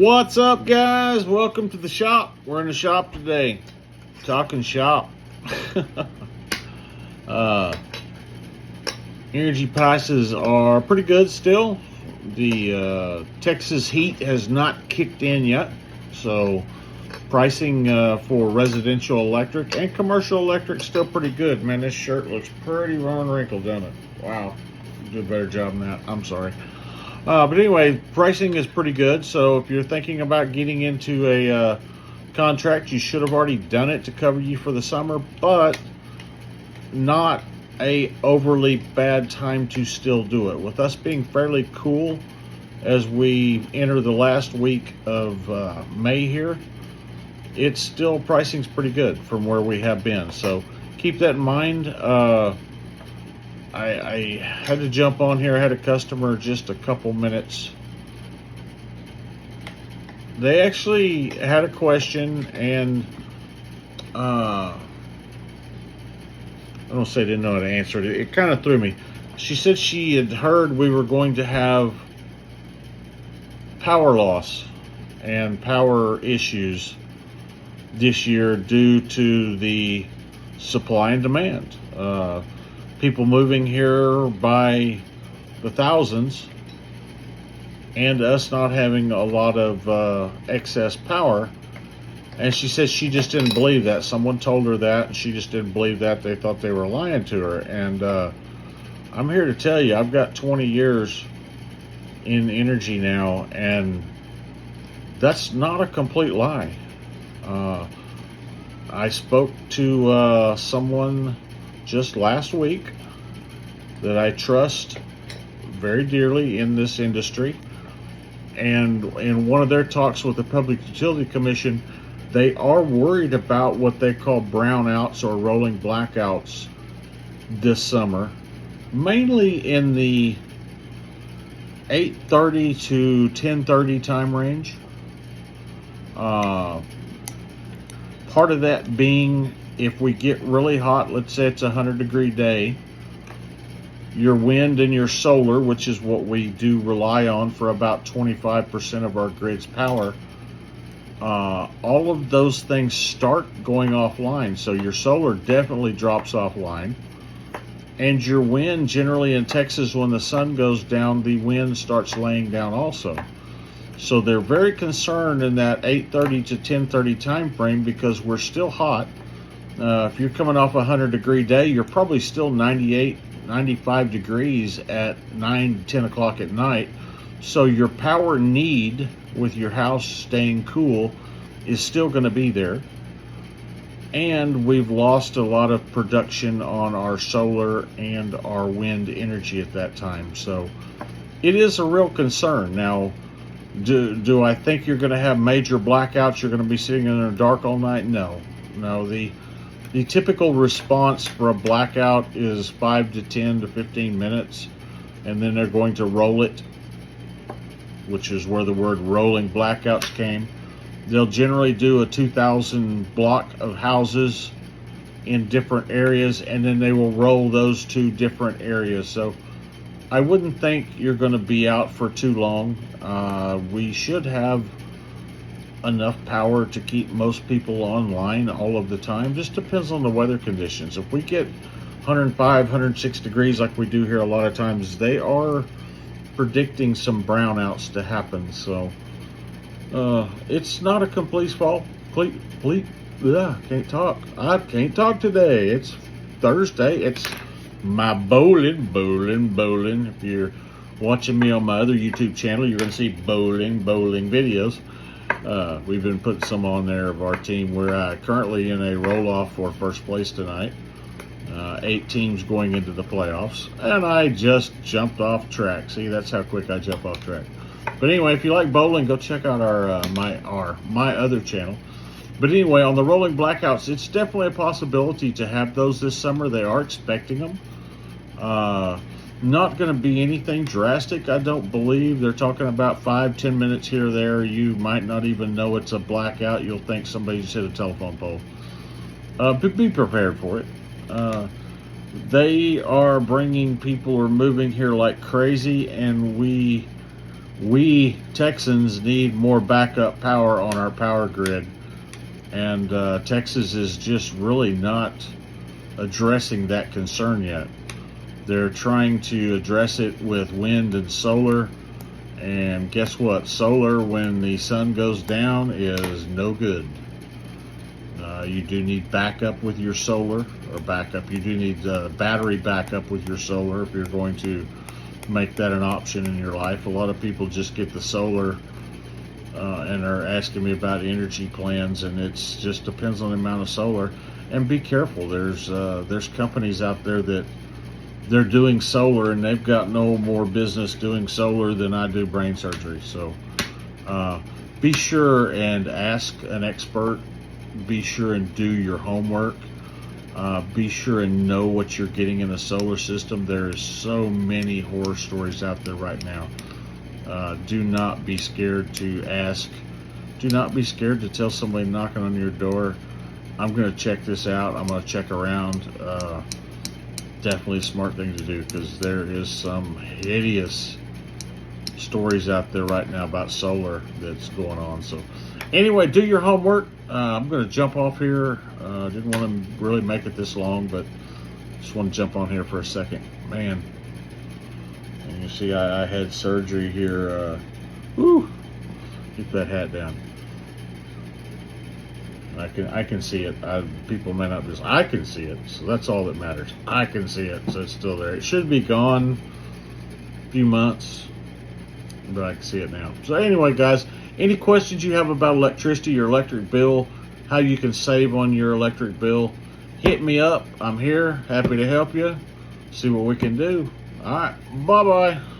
What's up, guys? Welcome to the shop. We're in the shop today, talking shop. Energy prices are pretty good still. The Texas heat has not kicked in yet, so pricing for residential electric and commercial electric still pretty good. Man, this shirt looks pretty round wrinkled, doesn't it? Wow, did a better job than that. I'm sorry. But anyway, pricing is pretty good. So if you're thinking about getting into a contract, you should have already done it to cover you for the summer, but not a overly bad time to still do it. With us being fairly cool as we enter the last week of May here, it's still, pricing's pretty good from where we have been. So keep that in mind. I had to jump on here. I had a customer just a couple minutes. They actually had a question, and I don't say didn't know how to answer it. It kind of threw me. She said she had heard we were going to have power loss and power issues this year due to the supply and demand. People moving here by the thousands, and us not having a lot of excess power. And she said she just didn't believe that. Someone told her that, and she just didn't believe that. They thought they were lying to her. And I'm here to tell you, I've got 20 years in energy now, and that's not a complete lie. I spoke to someone just last week that I trust very dearly in this industry, and in one of their talks with the Public Utility Commission, they are worried about what they call brownouts or rolling blackouts this summer, mainly in the 8:30 to 10:30 time range. Part of that being, if we get really hot, let's say it's a 100-degree day, your wind and your solar, which is what we do rely on for about 25% of our grid's power, all of those things start going offline. So your solar definitely drops offline. And your wind, generally in Texas, when the sun goes down, the wind starts laying down also. So they're very concerned in that 8:30 to 10:30 time frame, because we're still hot. If you're coming off a 100-degree day, you're probably still 98, 95 degrees at 9, 10 o'clock at night. So your power need with your house staying cool is still going to be there. And we've lost a lot of production on our solar and our wind energy at that time. So it is a real concern. Now, do I think you're going to have major blackouts? You're going to be sitting in the dark all night? No. The typical response for a blackout is 5 to 10 to 15 minutes, and then they're going to roll it, which is where the word rolling blackouts came. They'll generally do a 2,000 block of houses in different areas, and then they will roll those to different areas. So I wouldn't think you're going to be out for too long. We should have enough power to keep most people online all of the time. Just depends on the weather conditions. If we get 105, 106 degrees like we do here a lot of times, they are predicting some brownouts to happen. So it's not a complete fault. Can't talk. I can't talk today. It's Thursday. It's my bowling. If you're watching me on my other YouTube channel, you're going to see bowling videos. We've been putting some on there of our team. We're currently in a roll-off for first place tonight. 8 teams going into the playoffs, and I just jumped off track. See, that's how quick I jump off track. But anyway, if you like bowling, go check out our my other channel. But anyway, on the rolling blackouts, it's definitely a possibility to have those this summer. They are expecting them. Not going to be anything drastic, I don't believe. They're talking about 5-10 minutes here or there. You might not even know it's a blackout. You'll think somebody just hit a telephone pole. Be prepared for it. They are bringing people, are moving here like crazy, and we we Texans need more backup power on our power grid, and Texas is just really not addressing that concern yet. They're trying to address it with wind and solar, and guess what? Solar, when the sun goes down, is no good. You do need backup with your solar, or backup. You do need battery backup with your solar if you're going to make that an option in your life. A lot of people just get the solar and are asking me about energy plans, and it's just depends on the amount of solar. And be careful. There's companies out there that they're doing solar, and they've got no more business doing solar than I do brain surgery. So be sure and ask an expert. Be sure and do your homework. Be sure and know what you're getting in a solar system. There's so many horror stories out there right now. Do not be scared to ask. Do not be scared to tell somebody knocking on your door, I'm going to check this out. I'm going to check around. Definitely a smart thing to do, because there is some hideous stories out there right now about solar that's going on. So anyway, do your homework. I'm going to jump off here. Didn't want to really make it this long, but just want to jump on here for a second. Man, and you see I had surgery here. Woo! Keep that hat down. I can see it. People may not just. I can see it, so that's all that matters. I can see it, so it's still there. It should be gone a few months, but I can see it now. So anyway, guys, any questions you have about electricity, your electric bill, how you can save on your electric bill, hit me up. I'm here, happy to help you. See what we can do. All right, bye-bye.